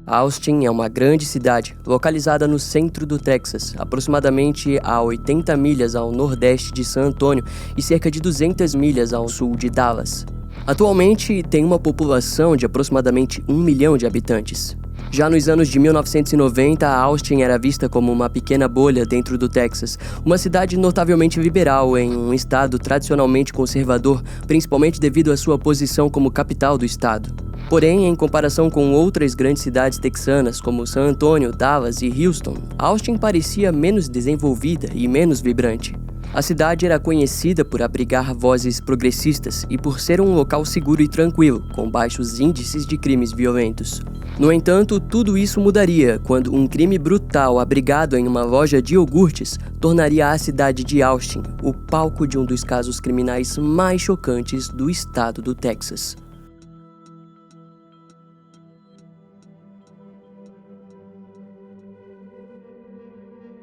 Austin é uma grande cidade, localizada no centro do Texas, aproximadamente a 80 milhas ao nordeste de San Antonio e cerca de 200 milhas ao sul de Dallas. Atualmente, tem uma população de aproximadamente 1 milhão de habitantes. Já nos anos de 1990, Austin era vista como uma pequena bolha dentro do Texas, uma cidade notavelmente liberal em um estado tradicionalmente conservador, principalmente devido à sua posição como capital do estado. Porém, em comparação com outras grandes cidades texanas como San Antonio, Dallas e Houston, Austin parecia menos desenvolvida e menos vibrante. A cidade era conhecida por abrigar vozes progressistas e por ser um local seguro e tranquilo, com baixos índices de crimes violentos. No entanto, tudo isso mudaria quando um crime brutal abrigado em uma loja de iogurtes tornaria a cidade de Austin o palco de um dos casos criminais mais chocantes do estado do Texas.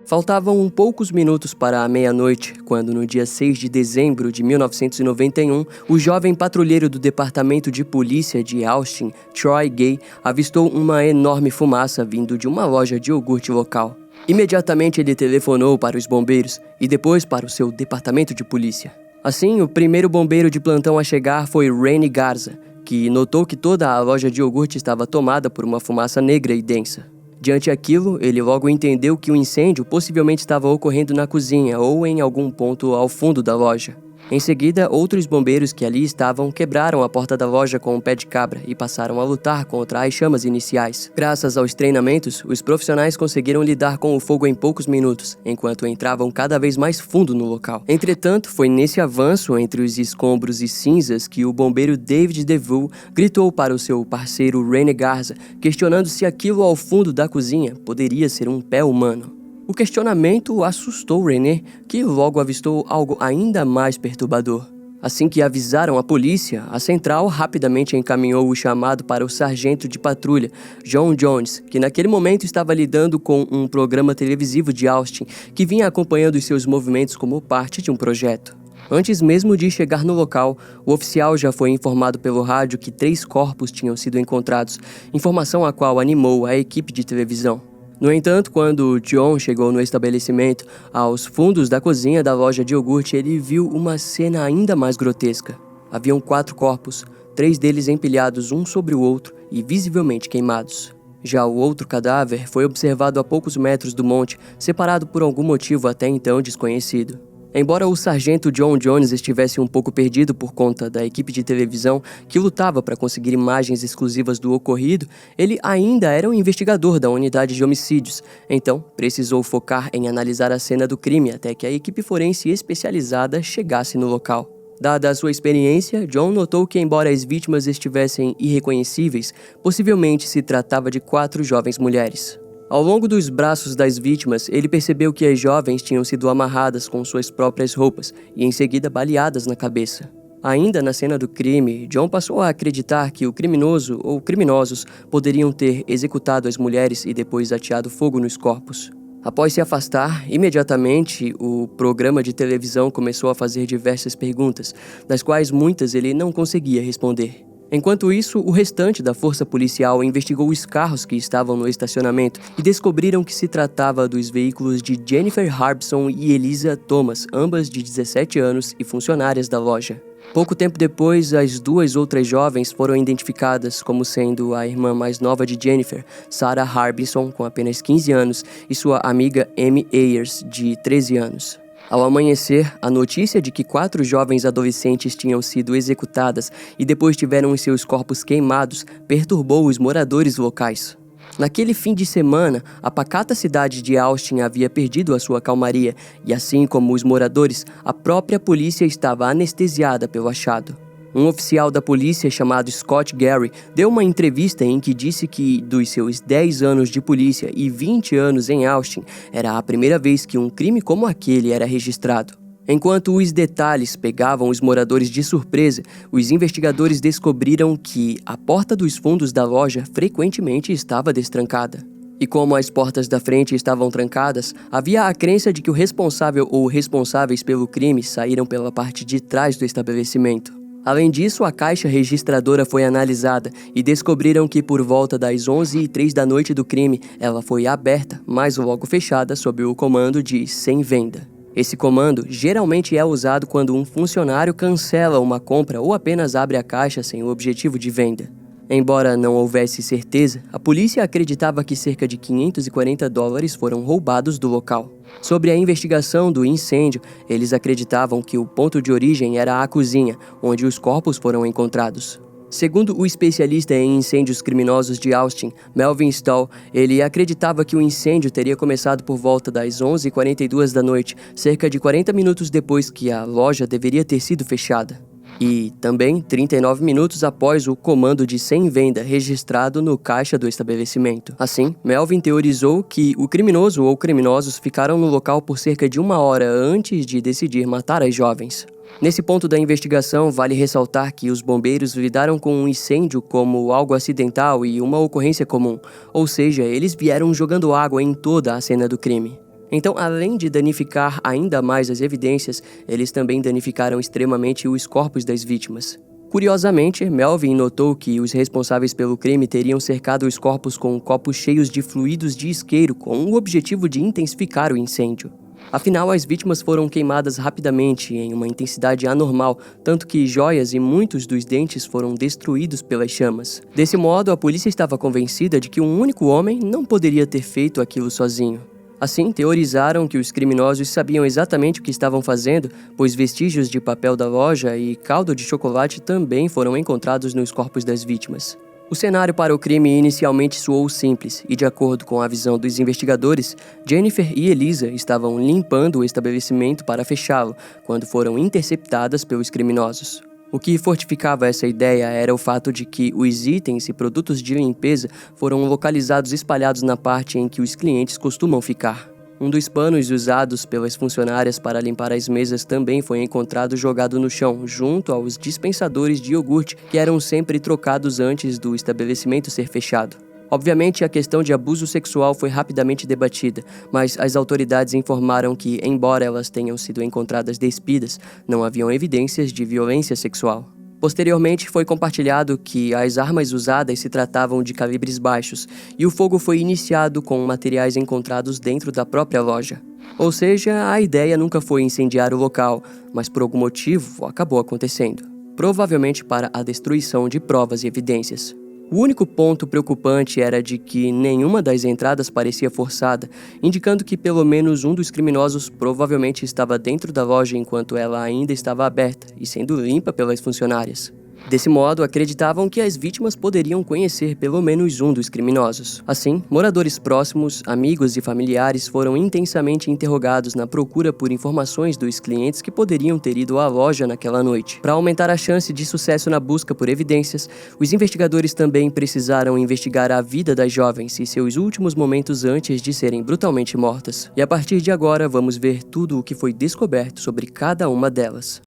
Faltavam poucos minutos para a meia-noite, quando no dia 6 de dezembro de 1991, o jovem patrulheiro do Departamento de Polícia de Austin, Troy Gay, avistou uma enorme fumaça vindo de uma loja de iogurte local. Imediatamente ele telefonou para os bombeiros e depois para o seu departamento de polícia. Assim, o primeiro bombeiro de plantão a chegar foi Randy Garza, que notou que toda a loja de iogurte estava tomada por uma fumaça negra e densa. Diante aquilo, ele logo entendeu que o incêndio possivelmente estava ocorrendo na cozinha ou em algum ponto ao fundo da loja. Em seguida, outros bombeiros que ali estavam quebraram a porta da loja com um pé de cabra e passaram a lutar contra as chamas iniciais. Graças aos treinamentos, os profissionais conseguiram lidar com o fogo em poucos minutos, enquanto entravam cada vez mais fundo no local. Entretanto, foi nesse avanço entre os escombros e cinzas que o bombeiro David DeVoe gritou para o seu parceiro Randy Garza, questionando se aquilo ao fundo da cozinha poderia ser um pé humano. O questionamento assustou René, que logo avistou algo ainda mais perturbador. Assim que avisaram a polícia, a central rapidamente encaminhou o chamado para o sargento de patrulha, John Jones, que naquele momento estava lidando com um programa televisivo de Austin, que vinha acompanhando os seus movimentos como parte de um projeto. Antes mesmo de chegar no local, o oficial já foi informado pelo rádio que 3 corpos tinham sido encontrados, informação a qual animou a equipe de televisão. No entanto, quando John chegou no estabelecimento, aos fundos da cozinha da loja de iogurte, ele viu uma cena ainda mais grotesca. Haviam 4 corpos, 3 deles empilhados um sobre o outro e visivelmente queimados. Já o outro cadáver foi observado a poucos metros do monte, separado por algum motivo até então desconhecido. Embora o sargento John Jones estivesse um pouco perdido por conta da equipe de televisão que lutava para conseguir imagens exclusivas do ocorrido, ele ainda era um investigador da unidade de homicídios, então precisou focar em analisar a cena do crime até que a equipe forense especializada chegasse no local. Dada a sua experiência, John notou que, embora as vítimas estivessem irreconhecíveis, possivelmente se tratava de 4 jovens mulheres. Ao longo dos braços das vítimas, ele percebeu que as jovens tinham sido amarradas com suas próprias roupas e em seguida baleadas na cabeça. Ainda na cena do crime, John passou a acreditar que o criminoso ou criminosos poderiam ter executado as mulheres e depois ateado fogo nos corpos. Após se afastar, imediatamente o programa de televisão começou a fazer diversas perguntas, das quais muitas ele não conseguia responder. Enquanto isso, o restante da força policial investigou os carros que estavam no estacionamento e descobriram que se tratava dos veículos de Jennifer Harbison e Elisa Thomas, ambas de 17 anos e funcionárias da loja. Pouco tempo depois, as 2 outras jovens foram identificadas como sendo a irmã mais nova de Jennifer, Sarah Harbison, com apenas 15 anos, e sua amiga Amy Ayers, de 13 anos. Ao amanhecer, a notícia de que 4 jovens adolescentes tinham sido executadas e depois tiveram os seus corpos queimados perturbou os moradores locais. Naquele fim de semana, a pacata cidade de Austin havia perdido a sua calmaria e, assim como os moradores, a própria polícia estava anestesiada pelo achado. Um oficial da polícia chamado Scott Gary deu uma entrevista em que disse que, dos seus 10 anos de polícia e 20 anos em Austin, era a primeira vez que um crime como aquele era registrado. Enquanto os detalhes pegavam os moradores de surpresa, os investigadores descobriram que a porta dos fundos da loja frequentemente estava destrancada. E como as portas da frente estavam trancadas, havia a crença de que o responsável ou responsáveis pelo crime saíram pela parte de trás do estabelecimento. Além disso, a caixa registradora foi analisada e descobriram que por volta das 11h03 da noite do crime, ela foi aberta, mas logo fechada sob o comando de "sem venda". Esse comando geralmente é usado quando um funcionário cancela uma compra ou apenas abre a caixa sem o objetivo de venda. Embora não houvesse certeza, a polícia acreditava que cerca de $540 foram roubados do local. Sobre a investigação do incêndio, eles acreditavam que o ponto de origem era a cozinha, onde os corpos foram encontrados. Segundo o especialista em incêndios criminosos de Austin, Melvin Stahl, ele acreditava que o incêndio teria começado por volta das 11h42 da noite, cerca de 40 minutos depois que a loja deveria ter sido fechada. E também 39 minutos após o comando de "sem venda" registrado no caixa do estabelecimento. Assim, Melvin teorizou que o criminoso ou criminosos ficaram no local por cerca de 1 hora antes de decidir matar as jovens. Nesse ponto da investigação, vale ressaltar que os bombeiros lidaram com um incêndio como algo acidental e uma ocorrência comum, ou seja, eles vieram jogando água em toda a cena do crime. Então, além de danificar ainda mais as evidências, eles também danificaram extremamente os corpos das vítimas. Curiosamente, Melvin notou que os responsáveis pelo crime teriam cercado os corpos com copos cheios de fluidos de isqueiro com o objetivo de intensificar o incêndio. Afinal, as vítimas foram queimadas rapidamente em uma intensidade anormal, tanto que joias e muitos dos dentes foram destruídos pelas chamas. Desse modo, a polícia estava convencida de que um único homem não poderia ter feito aquilo sozinho. Assim, teorizaram que os criminosos sabiam exatamente o que estavam fazendo, pois vestígios de papel da loja e caldo de chocolate também foram encontrados nos corpos das vítimas. O cenário para o crime inicialmente soou simples e, de acordo com a visão dos investigadores, Jennifer e Elisa estavam limpando o estabelecimento para fechá-lo quando foram interceptadas pelos criminosos. O que fortificava essa ideia era o fato de que os itens e produtos de limpeza foram localizados espalhados na parte em que os clientes costumam ficar. Um dos panos usados pelas funcionárias para limpar as mesas também foi encontrado jogado no chão, junto aos dispensadores de iogurte que eram sempre trocados antes do estabelecimento ser fechado. Obviamente, a questão de abuso sexual foi rapidamente debatida, mas as autoridades informaram que, embora elas tenham sido encontradas despidas, não haviam evidências de violência sexual. Posteriormente, foi compartilhado que as armas usadas se tratavam de calibres baixos e o fogo foi iniciado com materiais encontrados dentro da própria loja. Ou seja, a ideia nunca foi incendiar o local, mas por algum motivo acabou acontecendo. Provavelmente para a destruição de provas e evidências. O único ponto preocupante era de que nenhuma das entradas parecia forçada, indicando que pelo menos um dos criminosos provavelmente estava dentro da loja enquanto ela ainda estava aberta e sendo limpa pelas funcionárias. Desse modo, acreditavam que as vítimas poderiam conhecer pelo menos um dos criminosos. Assim, moradores próximos, amigos e familiares foram intensamente interrogados na procura por informações dos clientes que poderiam ter ido à loja naquela noite. Para aumentar a chance de sucesso na busca por evidências, os investigadores também precisaram investigar a vida das jovens e seus últimos momentos antes de serem brutalmente mortas. E a partir de agora, vamos ver tudo o que foi descoberto sobre cada uma delas.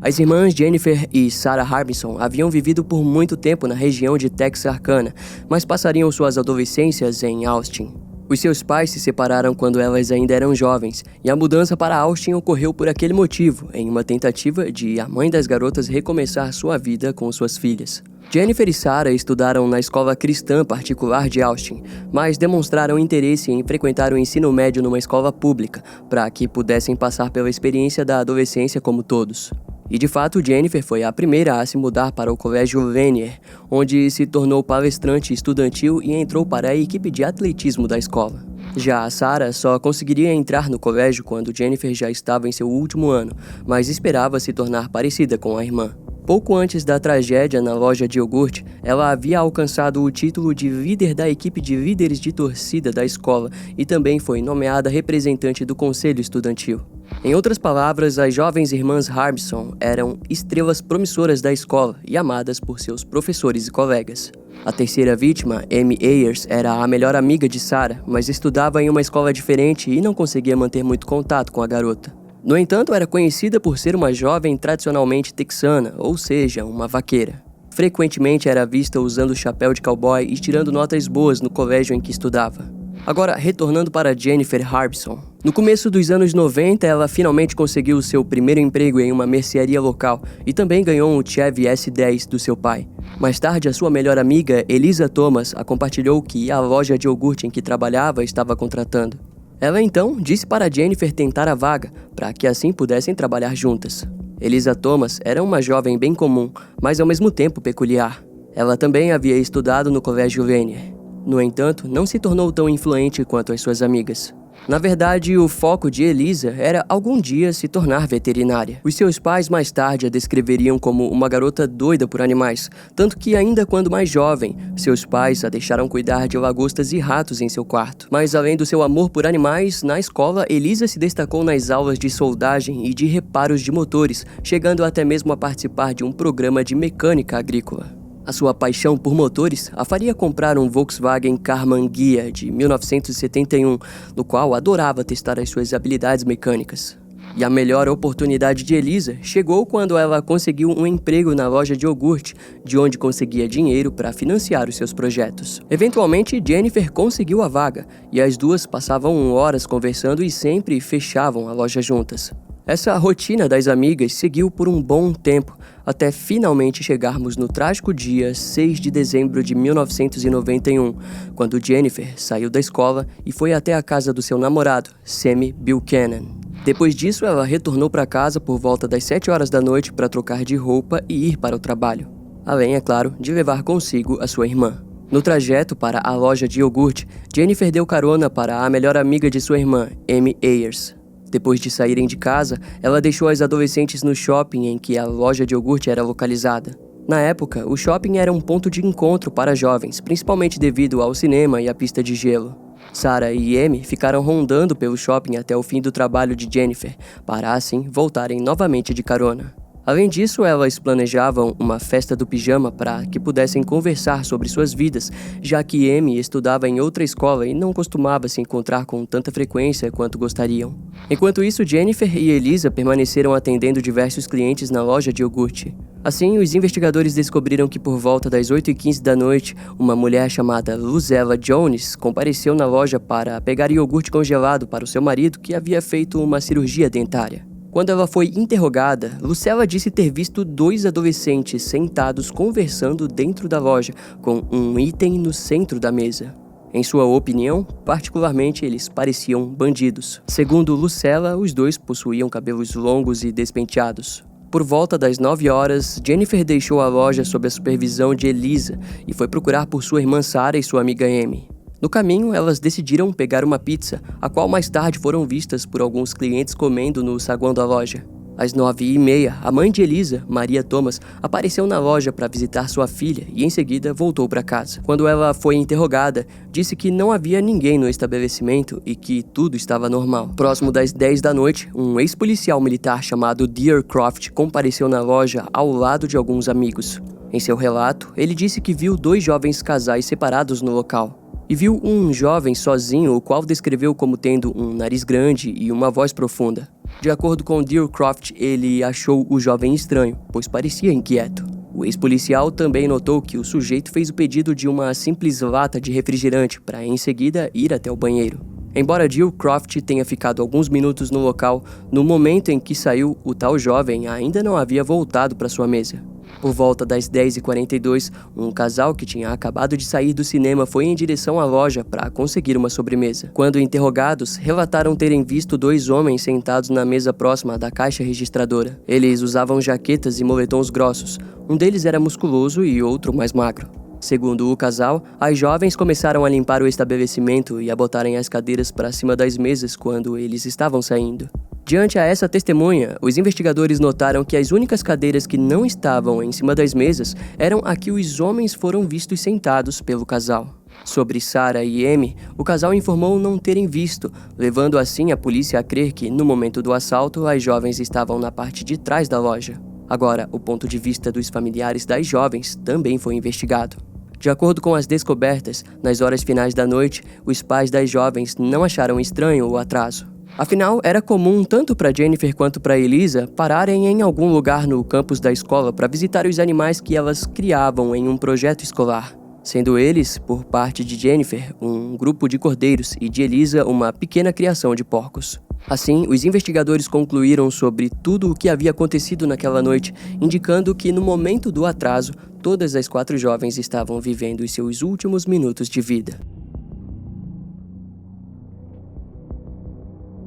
As irmãs Jennifer e Sarah Harbison haviam vivido por muito tempo na região de Texarkana, mas passariam suas adolescências em Austin. Os seus pais se separaram quando elas ainda eram jovens, e a mudança para Austin ocorreu por aquele motivo, em uma tentativa de a mãe das garotas recomeçar sua vida com suas filhas. Jennifer e Sarah estudaram na escola cristã particular de Austin, mas demonstraram interesse em frequentar o ensino médio numa escola pública, para que pudessem passar pela experiência da adolescência como todos. E de fato, Jennifer foi a primeira a se mudar para o colégio Lanier, onde se tornou palestrante estudantil e entrou para a equipe de atletismo da escola. Já a Sarah só conseguiria entrar no colégio quando Jennifer já estava em seu último ano, mas esperava se tornar parecida com a irmã. Pouco antes da tragédia na loja de iogurte, ela havia alcançado o título de líder da equipe de líderes de torcida da escola e também foi nomeada representante do conselho estudantil. Em outras palavras, as jovens irmãs Harbison eram estrelas promissoras da escola e amadas por seus professores e colegas. A terceira vítima, Amy Ayers, era a melhor amiga de Sarah, mas estudava em uma escola diferente e não conseguia manter muito contato com a garota. No entanto, era conhecida por ser uma jovem tradicionalmente texana, ou seja, uma vaqueira. Frequentemente era vista usando chapéu de cowboy e tirando notas boas no colégio em que estudava. Agora, retornando para Jennifer Harbison. No começo dos anos 90, ela finalmente conseguiu seu primeiro emprego em uma mercearia local e também ganhou um Chevy S10 do seu pai. Mais tarde, a sua melhor amiga, Elisa Thomas, a compartilhou que a loja de iogurte em que trabalhava estava contratando. Ela então disse para Jennifer tentar a vaga, para que assim pudessem trabalhar juntas. Elisa Thomas era uma jovem bem comum, mas ao mesmo tempo peculiar. Ela também havia estudado no colégio Vanier. No entanto, não se tornou tão influente quanto as suas amigas. Na verdade, o foco de Elisa era algum dia se tornar veterinária. Os seus pais mais tarde a descreveriam como uma garota doida por animais, tanto que ainda quando mais jovem, seus pais a deixaram cuidar de lagostas e ratos em seu quarto. Mas além do seu amor por animais, na escola, Elisa se destacou nas aulas de soldagem e de reparos de motores, chegando até mesmo a participar de um programa de mecânica agrícola. A sua paixão por motores a faria comprar um Volkswagen Karmann Ghia de 1971, no qual adorava testar as suas habilidades mecânicas. E a melhor oportunidade de Elisa chegou quando ela conseguiu um emprego na loja de iogurte, de onde conseguia dinheiro para financiar os seus projetos. Eventualmente, Jennifer conseguiu a vaga, e as duas passavam horas conversando e sempre fechavam a loja juntas. Essa rotina das amigas seguiu por um bom tempo, até finalmente chegarmos no trágico dia 6 de dezembro de 1991, quando Jennifer saiu da escola e foi até a casa do seu namorado, Sammy Buchanan. Depois disso, ela retornou para casa por volta das 7 horas da noite para trocar de roupa e ir para o trabalho. Além, é claro, de levar consigo a sua irmã. No trajeto para a loja de iogurte, Jennifer deu carona para a melhor amiga de sua irmã, Amy Ayers. Depois de saírem de casa, ela deixou as adolescentes no shopping em que a loja de iogurte era localizada. Na época, o shopping era um ponto de encontro para jovens, principalmente devido ao cinema e à pista de gelo. Sarah e Amy ficaram rondando pelo shopping até o fim do trabalho de Jennifer, para assim voltarem novamente de carona. Além disso, elas planejavam uma festa do pijama para que pudessem conversar sobre suas vidas, já que Amy estudava em outra escola e não costumava se encontrar com tanta frequência quanto gostariam. Enquanto isso, Jennifer e Elisa permaneceram atendendo diversos clientes na loja de iogurte. Assim, os investigadores descobriram que por volta das 8h15 da noite, uma mulher chamada Lucella Jones compareceu na loja para pegar iogurte congelado para o seu marido que havia feito uma cirurgia dentária. Quando ela foi interrogada, Lucella disse ter visto 2 adolescentes sentados conversando dentro da loja, com um item no centro da mesa. Em sua opinião, particularmente, eles pareciam bandidos. Segundo Lucella, os 2 possuíam cabelos longos e despenteados. Por volta das 9 horas, Jennifer deixou a loja sob a supervisão de Elisa e foi procurar por sua irmã Sarah e sua amiga Amy. No caminho, elas decidiram pegar uma pizza, a qual mais tarde foram vistas por alguns clientes comendo no saguão da loja. Às 9h30, a mãe de Elisa, Maria Thomas, apareceu na loja para visitar sua filha e em seguida voltou para casa. Quando ela foi interrogada, disse que não havia ninguém no estabelecimento e que tudo estava normal. Próximo das 10 da noite, um ex-policial militar chamado Dearcroft compareceu na loja ao lado de alguns amigos. Em seu relato, ele disse que viu 2 jovens casais separados no local. E viu um jovem sozinho, o qual descreveu como tendo um nariz grande e uma voz profunda. De acordo com Dearcroft, ele achou o jovem estranho, pois parecia inquieto. O ex-policial também notou que o sujeito fez o pedido de uma simples lata de refrigerante para em seguida ir até o banheiro. Embora Dearcroft tenha ficado alguns minutos no local, no momento em que saiu, o tal jovem ainda não havia voltado para sua mesa. Por volta das 10h42, um casal que tinha acabado de sair do cinema foi em direção à loja para conseguir uma sobremesa. Quando interrogados, relataram terem visto 2 homens sentados na mesa próxima da caixa registradora. Eles usavam jaquetas e moletons grossos. Um deles era musculoso e outro mais magro. Segundo o casal, as jovens começaram a limpar o estabelecimento e a botarem as cadeiras para cima das mesas quando eles estavam saindo. Diante a essa testemunha, os investigadores notaram que as únicas cadeiras que não estavam em cima das mesas eram a que os homens foram vistos sentados pelo casal. Sobre Sarah e Amy, o casal informou não terem visto, levando assim a polícia a crer que, no momento do assalto, as jovens estavam na parte de trás da loja. Agora, o ponto de vista dos familiares das jovens também foi investigado. De acordo com as descobertas, nas horas finais da noite, os pais das jovens não acharam estranho o atraso. Afinal, era comum tanto para Jennifer quanto para Elisa pararem em algum lugar no campus da escola para visitar os animais que elas criavam em um projeto escolar. sendo eles, por parte de Jennifer, um grupo de cordeiros e de Elisa, uma pequena criação de porcos. Assim, os investigadores concluíram sobre tudo o que havia acontecido naquela noite, indicando que no momento do atraso, todas as 4 jovens estavam vivendo os seus últimos minutos de vida.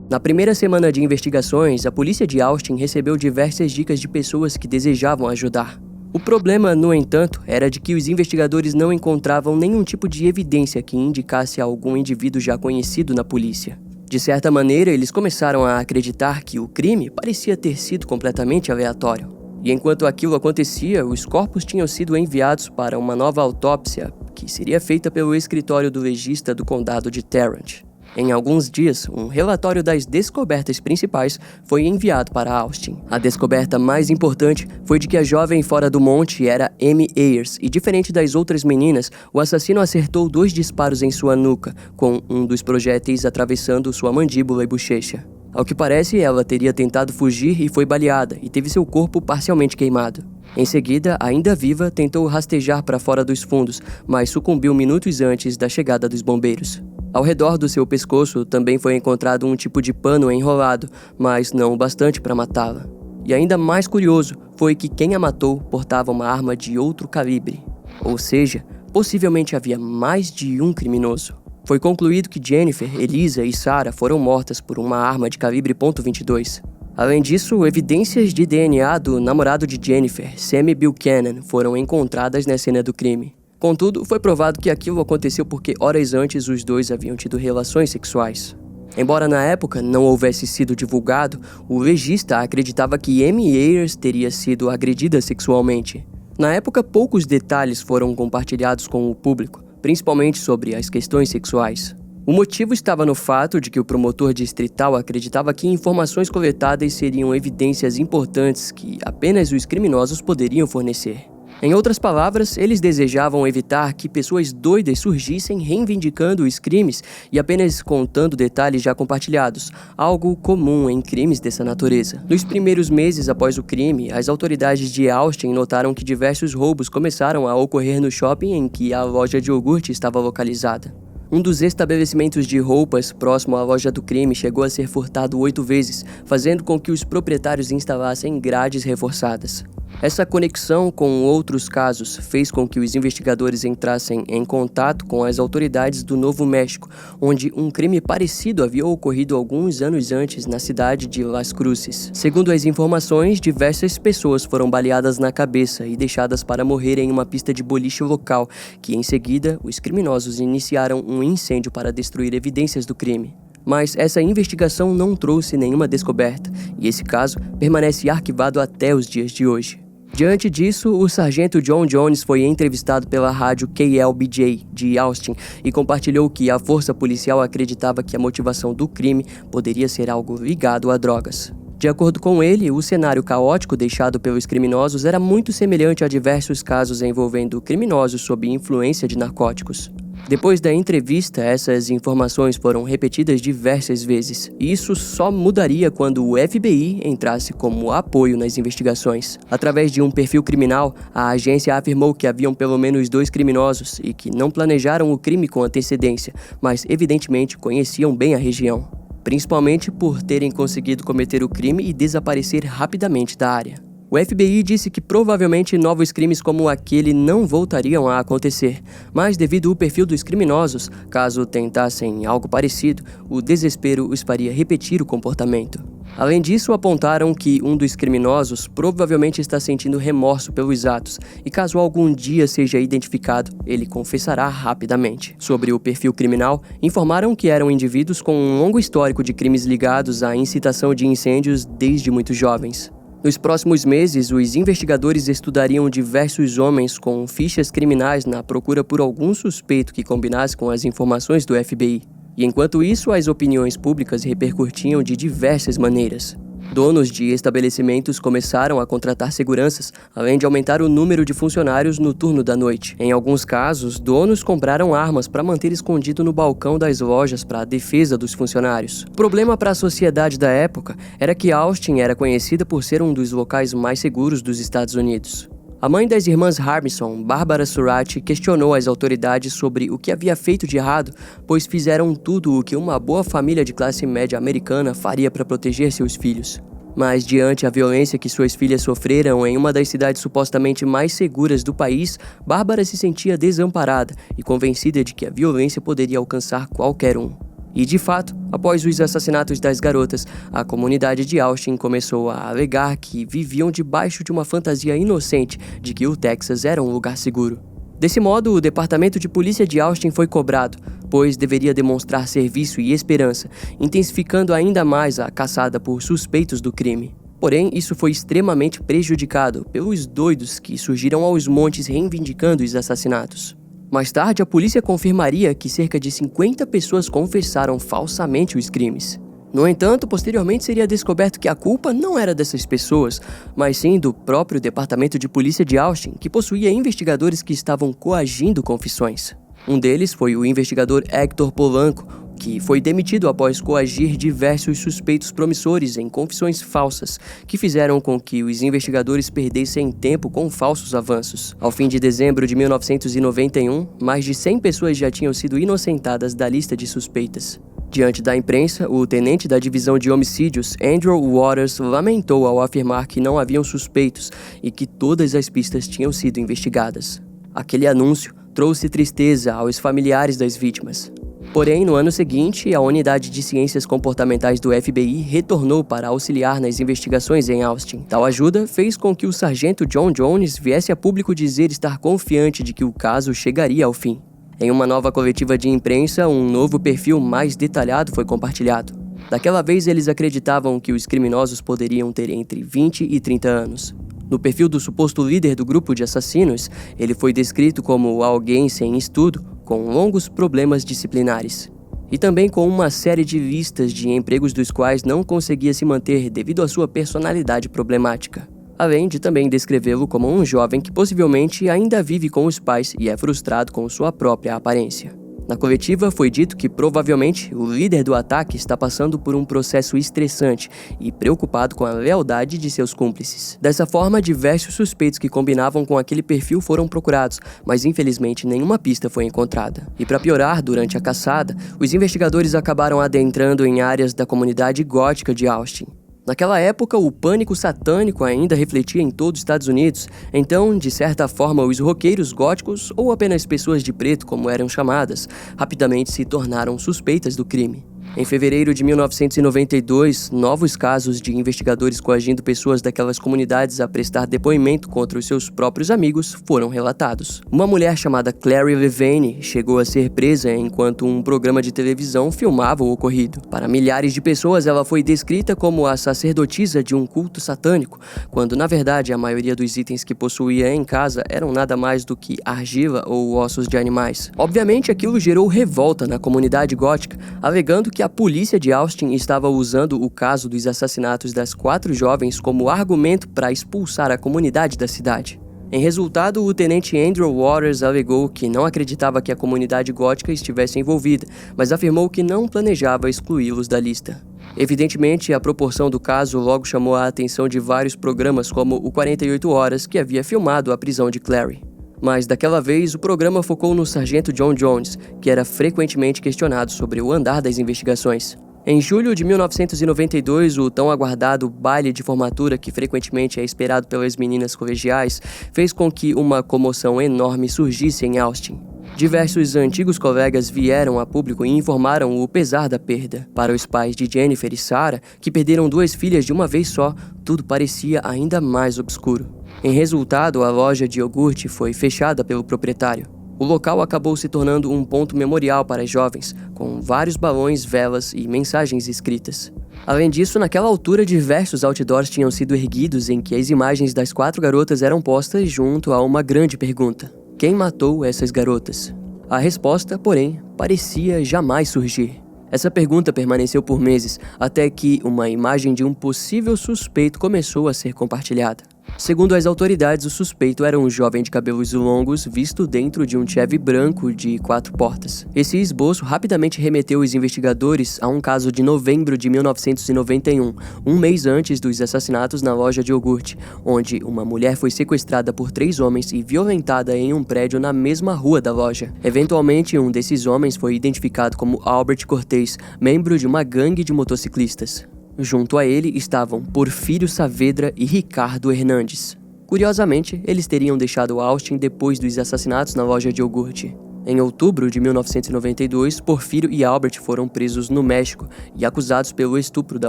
Na primeira semana de investigações, a polícia de Austin recebeu diversas dicas de pessoas que desejavam ajudar. O problema, no entanto, era de que os investigadores não encontravam nenhum tipo de evidência que indicasse algum indivíduo já conhecido na polícia. De certa maneira, eles começaram a acreditar que o crime parecia ter sido completamente aleatório. E enquanto aquilo acontecia, os corpos tinham sido enviados para uma nova autópsia, que seria feita pelo escritório do legista do condado de Tarrant. Em alguns dias, um relatório das descobertas principais foi enviado para Austin. A descoberta mais importante foi de que a jovem fora do monte era Amy Ayers, e diferente das outras meninas, o assassino acertou 2 disparos em sua nuca, com um dos projéteis atravessando sua mandíbula e bochecha. Ao que parece, ela teria tentado fugir e foi baleada, e teve seu corpo parcialmente queimado. Em seguida, ainda viva, tentou rastejar para fora dos fundos, mas sucumbiu minutos antes da chegada dos bombeiros. Ao redor do seu pescoço também foi encontrado um tipo de pano enrolado, mas não o bastante para matá-la. E ainda mais curioso foi que quem a matou portava uma arma de outro calibre. Ou seja, possivelmente havia mais de um criminoso. Foi concluído que Jennifer, Elisa e Sarah foram mortas por uma arma de calibre .22. Além disso, evidências de DNA do namorado de Jennifer, Sammy Buchanan, foram encontradas na cena do crime. Contudo, foi provado que aquilo aconteceu porque horas antes os dois haviam tido relações sexuais. Embora na época não houvesse sido divulgado, o legista acreditava que Amy Ayers teria sido agredida sexualmente. Na época, poucos detalhes foram compartilhados com o público, principalmente sobre as questões sexuais. O motivo estava no fato de que o promotor distrital acreditava que informações coletadas seriam evidências importantes que apenas os criminosos poderiam fornecer. Em outras palavras, eles desejavam evitar que pessoas doidas surgissem reivindicando os crimes e apenas contando detalhes já compartilhados, algo comum em crimes dessa natureza. Nos primeiros meses após o crime, as autoridades de Austin notaram que diversos roubos começaram a ocorrer no shopping em que a loja de iogurte estava localizada. Um dos estabelecimentos de roupas próximo à loja do crime chegou a ser furtado 8 vezes, fazendo com que os proprietários instalassem grades reforçadas. Essa conexão com outros casos fez com que os investigadores entrassem em contato com as autoridades do Novo México, onde um crime parecido havia ocorrido alguns anos antes na cidade de Las Cruces. Segundo as informações, diversas pessoas foram baleadas na cabeça e deixadas para morrer em uma pista de boliche local, que em seguida os criminosos iniciaram um incêndio para destruir evidências do crime. Mas essa investigação não trouxe nenhuma descoberta, e esse caso permanece arquivado até os dias de hoje. Diante disso, o sargento John Jones foi entrevistado pela rádio KLBJ de Austin e compartilhou que a força policial acreditava que a motivação do crime poderia ser algo ligado a drogas. De acordo com ele, o cenário caótico deixado pelos criminosos era muito semelhante a diversos casos envolvendo criminosos sob influência de narcóticos. Depois da entrevista, essas informações foram repetidas diversas vezes. Isso só mudaria quando o FBI entrasse como apoio nas investigações. Através de um perfil criminal, a agência afirmou que haviam pelo menos 2 criminosos e que não planejaram o crime com antecedência, mas evidentemente conheciam bem a região, principalmente por terem conseguido cometer o crime e desaparecer rapidamente da área. O FBI disse que provavelmente novos crimes como aquele não voltariam a acontecer, mas devido ao perfil dos criminosos, caso tentassem algo parecido, o desespero os faria repetir o comportamento. Além disso, apontaram que um dos criminosos provavelmente está sentindo remorso pelos atos e caso algum dia seja identificado, ele confessará rapidamente. Sobre o perfil criminal, informaram que eram indivíduos com um longo histórico de crimes ligados à incitação de incêndios desde muito jovens. Nos próximos meses, os investigadores estudariam diversos homens com fichas criminais na procura por algum suspeito que combinasse com as informações do FBI. E enquanto isso, as opiniões públicas repercutiam de diversas maneiras. Donos de estabelecimentos começaram a contratar seguranças, além de aumentar o número de funcionários no turno da noite. Em alguns casos, donos compraram armas para manter escondido no balcão das lojas para a defesa dos funcionários. O problema para a sociedade da época era que Austin era conhecida por ser um dos locais mais seguros dos Estados Unidos. A mãe das irmãs Harbison, Barbara Surratt, questionou as autoridades sobre o que havia feito de errado, pois fizeram tudo o que uma boa família de classe média americana faria para proteger seus filhos. Mas diante a violência que suas filhas sofreram em uma das cidades supostamente mais seguras do país, Bárbara se sentia desamparada e convencida de que a violência poderia alcançar qualquer um. E de fato, após os assassinatos das garotas, a comunidade de Austin começou a alegar que viviam debaixo de uma fantasia inocente de que o Texas era um lugar seguro. Desse modo, o Departamento de Polícia de Austin foi cobrado, pois deveria demonstrar serviço e esperança, intensificando ainda mais a caçada por suspeitos do crime. Porém, isso foi extremamente prejudicado pelos doidos que surgiram aos montes reivindicando os assassinatos. Mais tarde, a polícia confirmaria que cerca de 50 pessoas confessaram falsamente os crimes. No entanto, posteriormente seria descoberto que a culpa não era dessas pessoas, mas sim do próprio Departamento de Polícia de Austin, que possuía investigadores que estavam coagindo confissões. Um deles foi o investigador Hector Polanco, que foi demitido após coagir diversos suspeitos promissores em confissões falsas, que fizeram com que os investigadores perdessem tempo com falsos avanços. Ao fim de dezembro de 1991, mais de 100 pessoas já tinham sido inocentadas da lista de suspeitas. Diante da imprensa, o tenente da divisão de homicídios, Andrew Waters, lamentou ao afirmar que não haviam suspeitos e que todas as pistas tinham sido investigadas. Aquele anúncio trouxe tristeza aos familiares das vítimas. Porém, no ano seguinte, a Unidade de Ciências Comportamentais do FBI retornou para auxiliar nas investigações em Austin. Tal ajuda fez com que o sargento John Jones viesse a público dizer estar confiante de que o caso chegaria ao fim. Em uma nova coletiva de imprensa, um novo perfil mais detalhado foi compartilhado. Daquela vez, eles acreditavam que os criminosos poderiam ter entre 20 e 30 anos. No perfil do suposto líder do grupo de assassinos, ele foi descrito como alguém sem estudo, com longos problemas disciplinares. E também com uma série de listas de empregos dos quais não conseguia se manter devido à sua personalidade problemática. Além de também descrevê-lo como um jovem que possivelmente ainda vive com os pais e é frustrado com sua própria aparência. Na coletiva foi dito que provavelmente o líder do ataque está passando por um processo estressante e preocupado com a lealdade de seus cúmplices. Dessa forma, diversos suspeitos que combinavam com aquele perfil foram procurados, mas infelizmente nenhuma pista foi encontrada. E para piorar, durante a caçada, os investigadores acabaram adentrando em áreas da comunidade gótica de Austin. Naquela época, o pânico satânico ainda refletia em todo os Estados Unidos, então, de certa forma, os roqueiros góticos, ou apenas pessoas de preto, como eram chamadas, rapidamente se tornaram suspeitas do crime. Em fevereiro de 1992, novos casos de investigadores coagindo pessoas daquelas comunidades a prestar depoimento contra os seus próprios amigos foram relatados. Uma mulher chamada Clary Levine chegou a ser presa enquanto um programa de televisão filmava o ocorrido. Para milhares de pessoas, ela foi descrita como a sacerdotisa de um culto satânico, quando na verdade a maioria dos itens que possuía em casa eram nada mais do que argila ou ossos de animais. Obviamente, aquilo gerou revolta na comunidade gótica, alegando que a polícia de Austin estava usando o caso dos assassinatos das 4 jovens como argumento para expulsar a comunidade da cidade. Em resultado, o tenente Andrew Waters alegou que não acreditava que a comunidade gótica estivesse envolvida, mas afirmou que não planejava excluí-los da lista. Evidentemente, a proporção do caso logo chamou a atenção de vários programas como o 48 Horas, que havia filmado a prisão de Clary. Mas daquela vez, o programa focou no sargento John Jones, que era frequentemente questionado sobre o andar das investigações. Em julho de 1992, o tão aguardado baile de formatura, que frequentemente é esperado pelas meninas colegiais, fez com que uma comoção enorme surgisse em Austin. Diversos antigos colegas vieram a público e informaram o pesar da perda. Para os pais de Jennifer e Sarah, que perderam 2 filhas de uma vez só, tudo parecia ainda mais obscuro. Em resultado, a loja de iogurte foi fechada pelo proprietário. O local acabou se tornando um ponto memorial para as jovens, com vários balões, velas e mensagens escritas. Além disso, naquela altura, diversos outdoors tinham sido erguidos em que as imagens das 4 garotas eram postas junto a uma grande pergunta: quem matou essas garotas? A resposta, porém, parecia jamais surgir. Essa pergunta permaneceu por meses, até que uma imagem de um possível suspeito começou a ser compartilhada. Segundo as autoridades, o suspeito era um jovem de cabelos longos visto dentro de um Chevy branco de 4 portas. Esse esboço rapidamente remeteu os investigadores a um caso de novembro de 1991, um mês antes dos assassinatos na loja de iogurte, onde uma mulher foi sequestrada por 3 homens e violentada em um prédio na mesma rua da loja. Eventualmente, um desses homens foi identificado como Albert Cortez, membro de uma gangue de motociclistas. Junto a ele estavam Porfírio Saavedra e Ricardo Hernandes. Curiosamente, eles teriam deixado Austin depois dos assassinatos na loja de iogurte. Em outubro de 1992, Porfírio e Albert foram presos no México e acusados pelo estupro da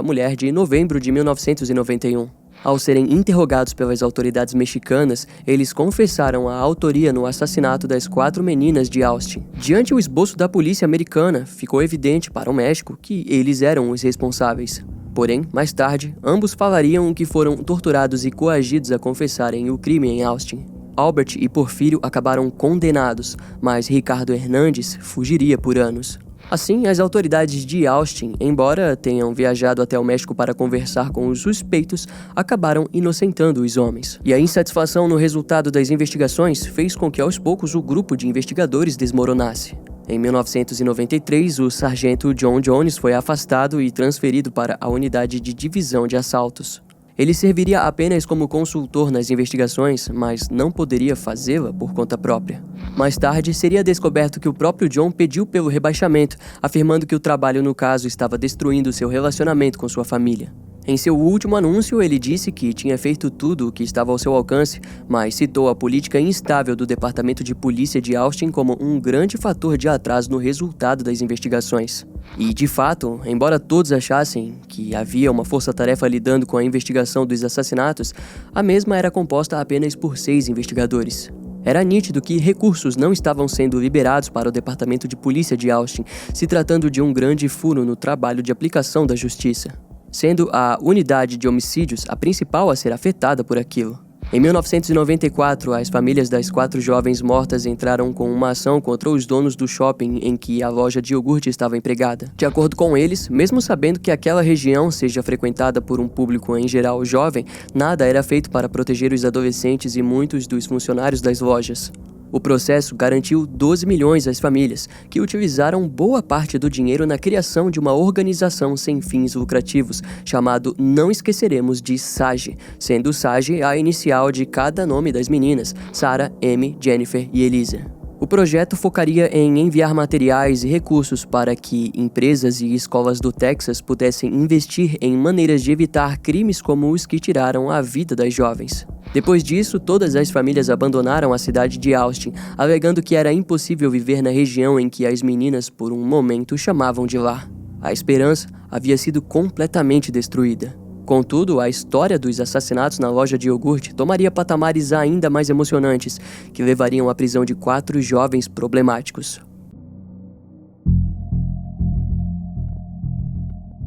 mulher de novembro de 1991. Ao serem interrogados pelas autoridades mexicanas, eles confessaram a autoria no assassinato das 4 meninas de Austin. Diante o esboço da polícia americana, ficou evidente para o México que eles eram os responsáveis. Porém, mais tarde, ambos falariam que foram torturados e coagidos a confessarem o crime em Austin. Albert e Porfírio acabaram condenados, mas Ricardo Hernandes fugiria por anos. Assim, as autoridades de Austin, embora tenham viajado até o México para conversar com os suspeitos, acabaram inocentando os homens. E a insatisfação no resultado das investigações fez com que aos poucos o grupo de investigadores desmoronasse. Em 1993, o sargento John Jones foi afastado e transferido para a unidade de divisão de assaltos. Ele serviria apenas como consultor nas investigações, mas não poderia fazê-la por conta própria. Mais tarde, seria descoberto que o próprio John pediu pelo rebaixamento, afirmando que o trabalho no caso estava destruindo seu relacionamento com sua família. Em seu último anúncio, ele disse que tinha feito tudo o que estava ao seu alcance, mas citou a política instável do Departamento de Polícia de Austin como um grande fator de atraso no resultado das investigações. E, de fato, embora todos achassem que havia uma força-tarefa lidando com a investigação dos assassinatos, a mesma era composta apenas por 6 investigadores. Era nítido que recursos não estavam sendo liberados para o Departamento de Polícia de Austin, se tratando de um grande furo no trabalho de aplicação da justiça, sendo a unidade de homicídios a principal a ser afetada por aquilo. Em 1994, as famílias das 4 jovens mortas entraram com uma ação contra os donos do shopping em que a loja de iogurte estava empregada. De acordo com eles, mesmo sabendo que aquela região seja frequentada por um público em geral jovem, nada era feito para proteger os adolescentes e muitos dos funcionários das lojas. O processo garantiu 12 milhões às famílias, que utilizaram boa parte do dinheiro na criação de uma organização sem fins lucrativos, chamado Não Esqueceremos de SAGE, sendo SAGE a inicial de cada nome das meninas, Sarah, Amy, Jennifer e Elisa. O projeto focaria em enviar materiais e recursos para que empresas e escolas do Texas pudessem investir em maneiras de evitar crimes como os que tiraram a vida das jovens. Depois disso, todas as famílias abandonaram a cidade de Austin, alegando que era impossível viver na região em que as meninas, por um momento, chamavam de lar. A esperança havia sido completamente destruída. Contudo, a história dos assassinatos na loja de iogurte tomaria patamares ainda mais emocionantes, que levariam à prisão de 4 jovens problemáticos.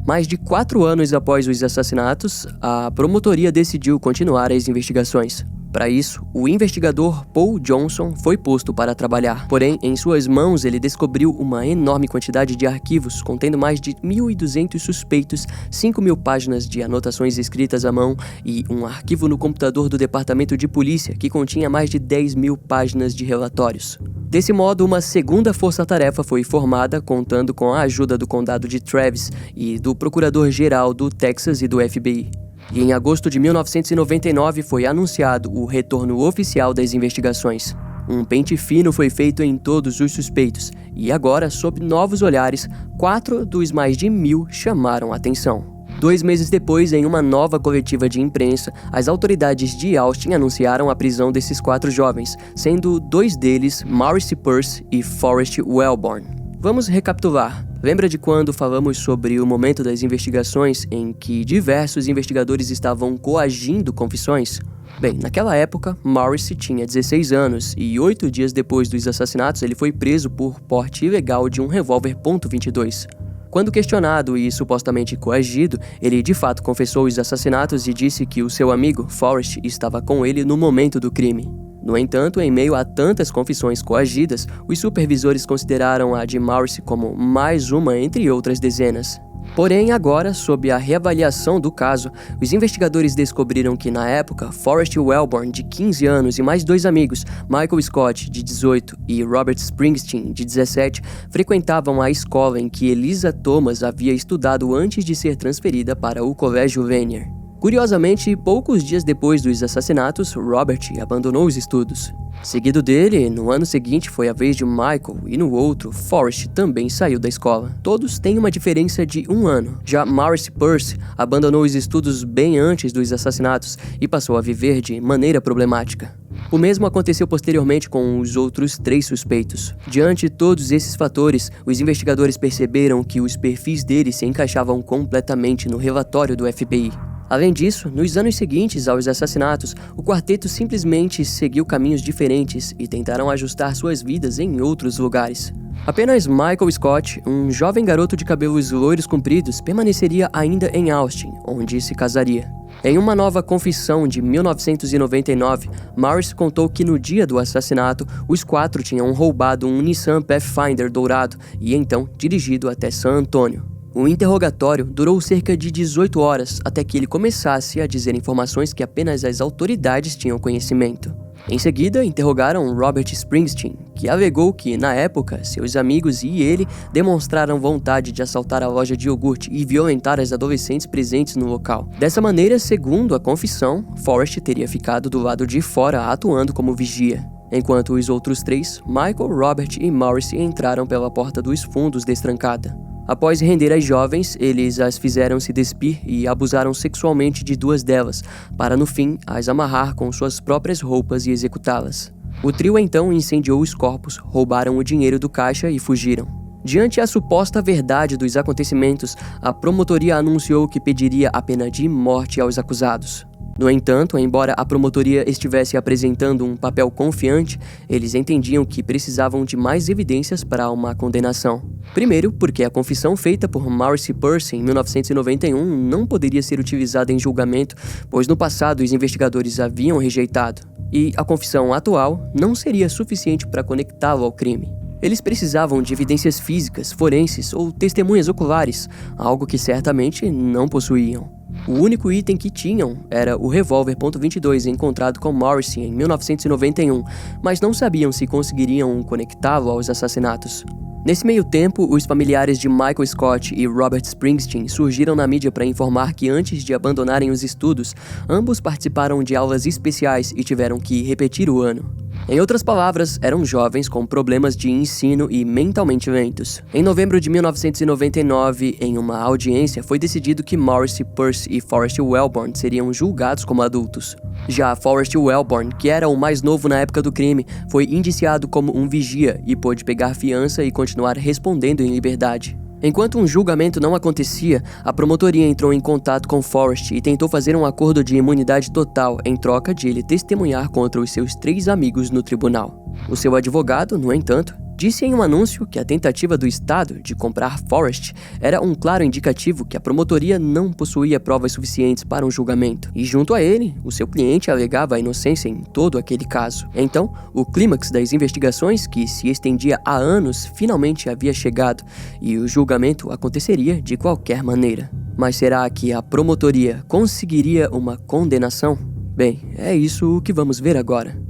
Mais de 4 anos após os assassinatos, a promotoria decidiu continuar as investigações. Para isso, o investigador Paul Johnson foi posto para trabalhar. Porém, em suas mãos ele descobriu uma enorme quantidade de arquivos contendo mais de 1.200 suspeitos, 5.000 páginas de anotações escritas à mão e um arquivo no computador do Departamento de Polícia que continha mais de 10.000 páginas de relatórios. Desse modo, uma segunda força-tarefa foi formada, contando com a ajuda do condado de Travis e do procurador-geral do Texas e do FBI. E em agosto de 1999 foi anunciado o retorno oficial das investigações. Um pente fino foi feito em todos os suspeitos, e agora, sob novos olhares, 4 dos mais de 1.000 chamaram a atenção. 2 meses depois, em uma nova coletiva de imprensa, as autoridades de Austin anunciaram a prisão desses 4 jovens, sendo 2 deles Maurice Pearce e Forrest Wellborn. Vamos recapitular. Lembra de quando falamos sobre o momento das investigações em que diversos investigadores estavam coagindo confissões? Bem, naquela época, Maurice tinha 16 anos e 8 dias depois dos assassinatos ele foi preso por porte ilegal de um revólver .22. Quando questionado e supostamente coagido, ele de fato confessou os assassinatos e disse que o seu amigo, Forrest, estava com ele no momento do crime. No entanto, em meio a tantas confissões coagidas, os supervisores consideraram a de Maurice como mais uma entre outras dezenas. Porém, agora, sob a reavaliação do caso, os investigadores descobriram que, na época, Forrest Wellborn, de 15 anos, e mais 2 amigos, Michael Scott, de 18, e Robert Springsteen, de 17, frequentavam a escola em que Eliza Thomas havia estudado antes de ser transferida para o Colégio Vanier. Curiosamente, poucos dias depois dos assassinatos, Robert abandonou os estudos. Seguido dele, no ano seguinte foi a vez de Michael e no outro, Forrest também saiu da escola. Todos têm uma diferença de 1 ano. Já Maurice Percy abandonou os estudos bem antes dos assassinatos e passou a viver de maneira problemática. O mesmo aconteceu posteriormente com os outros 3 suspeitos. Diante de todos esses fatores, os investigadores perceberam que os perfis deles se encaixavam completamente no relatório do FBI. Além disso, nos anos seguintes aos assassinatos, o quarteto simplesmente seguiu caminhos diferentes e tentaram ajustar suas vidas em outros lugares. Apenas Michael Scott, um jovem garoto de cabelos loiros compridos, permaneceria ainda em Austin, onde se casaria. Em uma nova confissão de 1999, Maurice contou que no dia do assassinato, os 4 tinham roubado um Nissan Pathfinder dourado e então dirigido até San Antônio. O interrogatório durou cerca de 18 horas até que ele começasse a dizer informações que apenas as autoridades tinham conhecimento. Em seguida, interrogaram Robert Springsteen, que alegou que, na época, seus amigos e ele demonstraram vontade de assaltar a loja de iogurte e violentar as adolescentes presentes no local. Dessa maneira, segundo a confissão, Forrest teria ficado do lado de fora atuando como vigia, enquanto os outros 3, Michael, Robert e Maurice, entraram pela porta dos fundos destrancada. Após render as jovens, eles as fizeram se despir e abusaram sexualmente de 2 delas, para no fim as amarrar com suas próprias roupas e executá-las. O trio então incendiou os corpos, roubaram o dinheiro do caixa e fugiram. Diante a suposta verdade dos acontecimentos, a promotoria anunciou que pediria a pena de morte aos acusados. No entanto, embora a promotoria estivesse apresentando um papel confiante, eles entendiam que precisavam de mais evidências para uma condenação. Primeiro, porque a confissão feita por Maurice Percy em 1991 não poderia ser utilizada em julgamento, pois no passado os investigadores haviam rejeitado, e a confissão atual não seria suficiente para conectá-lo ao crime. Eles precisavam de evidências físicas, forenses ou testemunhas oculares, algo que certamente não possuíam. O único item que tinham era o revólver .22 encontrado com Morrissey em 1991, mas não sabiam se conseguiriam conectá-lo aos assassinatos. Nesse meio tempo, os familiares de Michael Scott e Robert Springsteen surgiram na mídia para informar que antes de abandonarem os estudos, ambos participaram de aulas especiais e tiveram que repetir o ano. Em outras palavras, eram jovens com problemas de ensino e mentalmente lentos. Em novembro de 1999, em uma audiência, foi decidido que Maurice Percy e Forrest Wellborn seriam julgados como adultos. Já Forrest Wellborn, que era o mais novo na época do crime, foi indiciado como um vigia e pôde pegar fiança e continuar respondendo em liberdade. Enquanto um julgamento não acontecia, a promotoria entrou em contato com Forrest e tentou fazer um acordo de imunidade total em troca de ele testemunhar contra os seus 3 amigos no tribunal. O seu advogado, no entanto, disse em um anúncio que a tentativa do Estado de comprar Forrest era um claro indicativo que a promotoria não possuía provas suficientes para um julgamento, e junto a ele, o seu cliente alegava a inocência em todo aquele caso. Então, o clímax das investigações, que se estendia há anos, finalmente havia chegado, e o julgamento aconteceria de qualquer maneira. Mas será que a promotoria conseguiria uma condenação? Bem, é isso o que vamos ver agora.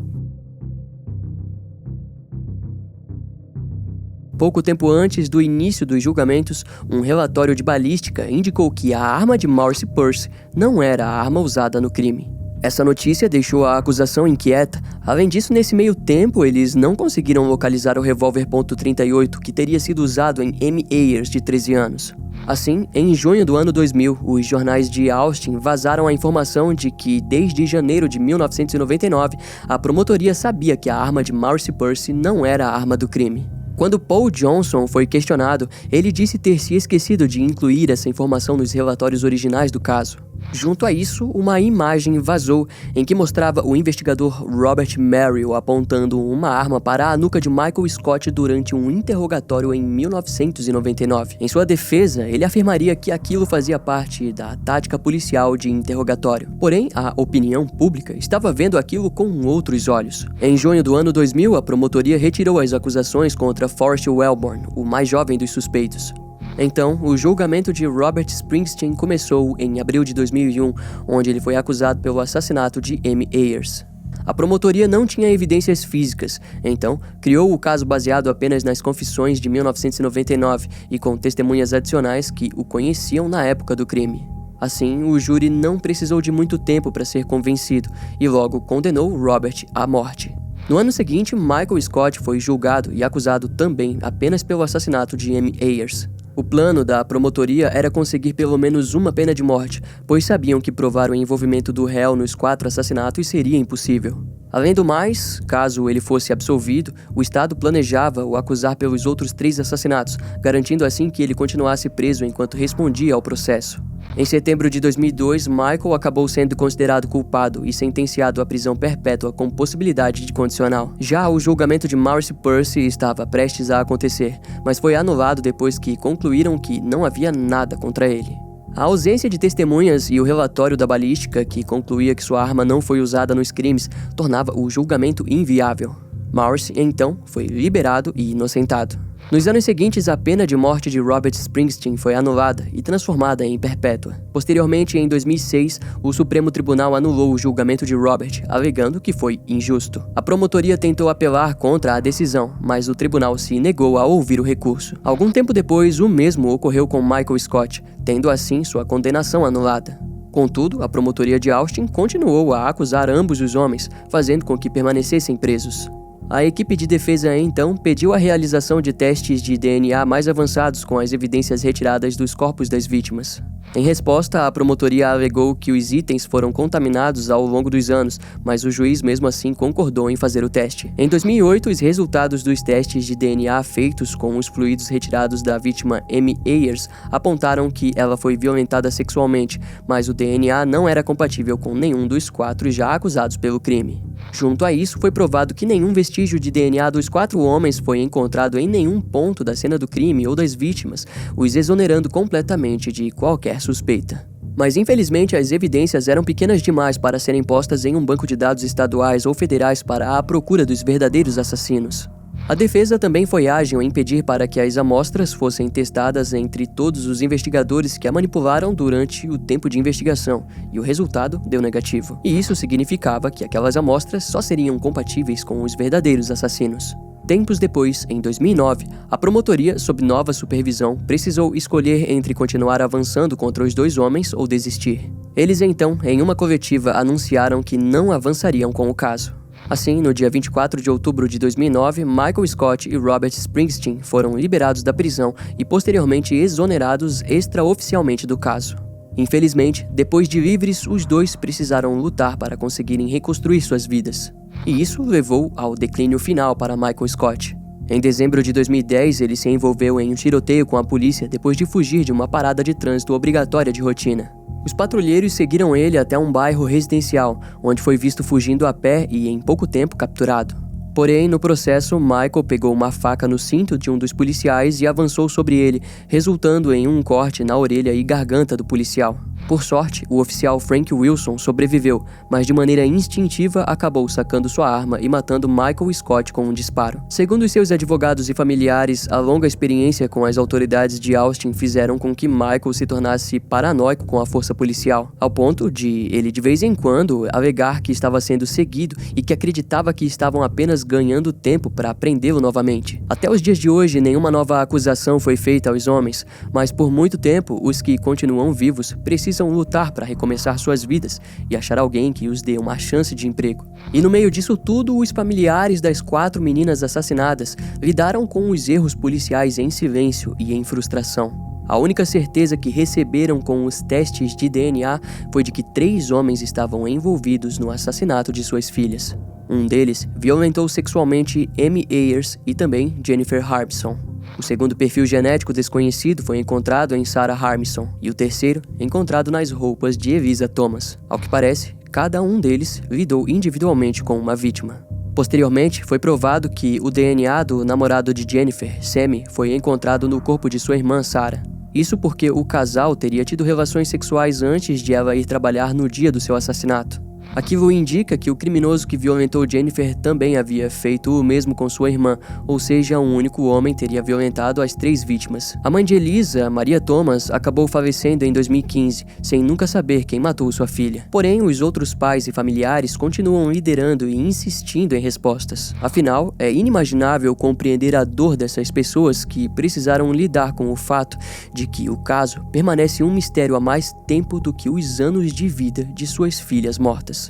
Pouco tempo antes do início dos julgamentos, um relatório de balística indicou que a arma de Maurice Percy não era a arma usada no crime. Essa notícia deixou a acusação inquieta. Além disso, nesse meio tempo, eles não conseguiram localizar o revólver .38 que teria sido usado em Amy Ayers, de 13 anos. Assim, em junho do ano 2000, os jornais de Austin vazaram a informação de que, desde janeiro de 1999, a promotoria sabia que a arma de Maurice Percy não era a arma do crime. Quando Paul Johnson foi questionado, ele disse ter se esquecido de incluir essa informação nos relatórios originais do caso. Junto a isso, uma imagem vazou em que mostrava o investigador Robert Merrill apontando uma arma para a nuca de Michael Scott durante um interrogatório em 1999. Em sua defesa, ele afirmaria que aquilo fazia parte da tática policial de interrogatório. Porém, a opinião pública estava vendo aquilo com outros olhos. Em junho do ano 2000, a promotoria retirou as acusações contra Forrest Wellborn, o mais jovem dos suspeitos. Então, o julgamento de Robert Springsteen começou em abril de 2001, onde ele foi acusado pelo assassinato de Amy Ayers. A promotoria não tinha evidências físicas, então criou o caso baseado apenas nas confissões de 1999 e com testemunhas adicionais que o conheciam na época do crime. Assim, o júri não precisou de muito tempo para ser convencido e logo condenou Robert à morte. No ano seguinte, Michael Scott foi julgado e acusado também apenas pelo assassinato de Amy Ayers. O plano da promotoria era conseguir pelo menos uma pena de morte, pois sabiam que provar o envolvimento do réu nos 4 assassinatos seria impossível. Além do mais, caso ele fosse absolvido, o Estado planejava o acusar pelos outros 3 assassinatos, garantindo assim que ele continuasse preso enquanto respondia ao processo. Em setembro de 2002, Michael acabou sendo considerado culpado e sentenciado à prisão perpétua com possibilidade de condicional. Já o julgamento de Maurice Percy estava prestes a acontecer, mas foi anulado depois que concluíram que não havia nada contra ele. A ausência de testemunhas e o relatório da balística, que concluía que sua arma não foi usada nos crimes, tornava o julgamento inviável. Maurice, então, foi liberado e inocentado. Nos anos seguintes, a pena de morte de Robert Springsteen foi anulada e transformada em perpétua. Posteriormente, em 2006, o Supremo Tribunal anulou o julgamento de Robert, alegando que foi injusto. A promotoria tentou apelar contra a decisão, mas o tribunal se negou a ouvir o recurso. Algum tempo depois, o mesmo ocorreu com Michael Scott, tendo assim sua condenação anulada. Contudo, a promotoria de Austin continuou a acusar ambos os homens, fazendo com que permanecessem presos. A equipe de defesa, então, pediu a realização de testes de DNA mais avançados com as evidências retiradas dos corpos das vítimas. Em resposta, a promotoria alegou que os itens foram contaminados ao longo dos anos, mas o juiz mesmo assim concordou em fazer o teste. Em 2008, os resultados dos testes de DNA feitos com os fluidos retirados da vítima Amy Ayers apontaram que ela foi violentada sexualmente, mas o DNA não era compatível com nenhum dos 4 já acusados pelo crime. Junto a isso, foi provado que nenhum vestígio de DNA dos 4 homens foi encontrado em nenhum ponto da cena do crime ou das vítimas, os exonerando completamente de qualquer suspeita. Mas infelizmente as evidências eram pequenas demais para serem postas em um banco de dados estaduais ou federais para a procura dos verdadeiros assassinos. A defesa também foi ágil em pedir para que as amostras fossem testadas entre todos os investigadores que a manipularam durante o tempo de investigação, e o resultado deu negativo. E isso significava que aquelas amostras só seriam compatíveis com os verdadeiros assassinos. Tempos depois, em 2009, a promotoria, sob nova supervisão, precisou escolher entre continuar avançando contra os 2 homens ou desistir. Eles então, em uma coletiva, anunciaram que não avançariam com o caso. Assim, no dia 24 de outubro de 2009, Michael Scott e Robert Springsteen foram liberados da prisão e posteriormente exonerados extraoficialmente do caso. Infelizmente, depois de livres, os 2 precisaram lutar para conseguirem reconstruir suas vidas. E isso levou ao declínio final para Michael Scott. Em dezembro de 2010, ele se envolveu em um tiroteio com a polícia depois de fugir de uma parada de trânsito obrigatória de rotina. Os patrulheiros seguiram ele até um bairro residencial, onde foi visto fugindo a pé e, em pouco tempo, capturado. Porém, no processo, Michael pegou uma faca no cinto de um dos policiais e avançou sobre ele, resultando em um corte na orelha e garganta do policial. Por sorte, o oficial Frank Wilson sobreviveu, mas de maneira instintiva acabou sacando sua arma e matando Michael Scott com um disparo. Segundo os seus advogados e familiares, a longa experiência com as autoridades de Austin fizeram com que Michael se tornasse paranoico com a força policial, ao ponto de ele de vez em quando alegar que estava sendo seguido e que acreditava que estavam apenas ganhando tempo para prendê-lo novamente. Até os dias de hoje, nenhuma nova acusação foi feita aos homens, mas por muito tempo, os que continuam vivos precisam lutar para recomeçar suas vidas e achar alguém que os dê uma chance de emprego. E no meio disso tudo, os familiares das 4 meninas assassinadas lidaram com os erros policiais em silêncio e em frustração. A única certeza que receberam com os testes de DNA foi de que 3 homens estavam envolvidos no assassinato de suas filhas. Um deles violentou sexualmente Amy Ayers e também Jennifer Harbison. O segundo perfil genético desconhecido foi encontrado em Sarah Harbison e o terceiro encontrado nas roupas de Elisa Thomas. Ao que parece, cada um deles lidou individualmente com uma vítima. Posteriormente, foi provado que o DNA do namorado de Jennifer, Sammy, foi encontrado no corpo de sua irmã Sarah. Isso porque o casal teria tido relações sexuais antes de ela ir trabalhar no dia do seu assassinato. Aquilo indica que o criminoso que violentou Jennifer também havia feito o mesmo com sua irmã, ou seja, um único homem teria violentado as 3 vítimas. A mãe de Elisa, Maria Thomas, acabou falecendo em 2015, sem nunca saber quem matou sua filha. Porém, os outros pais e familiares continuam liderando e insistindo em respostas. Afinal, é inimaginável compreender a dor dessas pessoas que precisaram lidar com o fato de que o caso permanece um mistério há mais tempo do que os anos de vida de suas filhas mortas.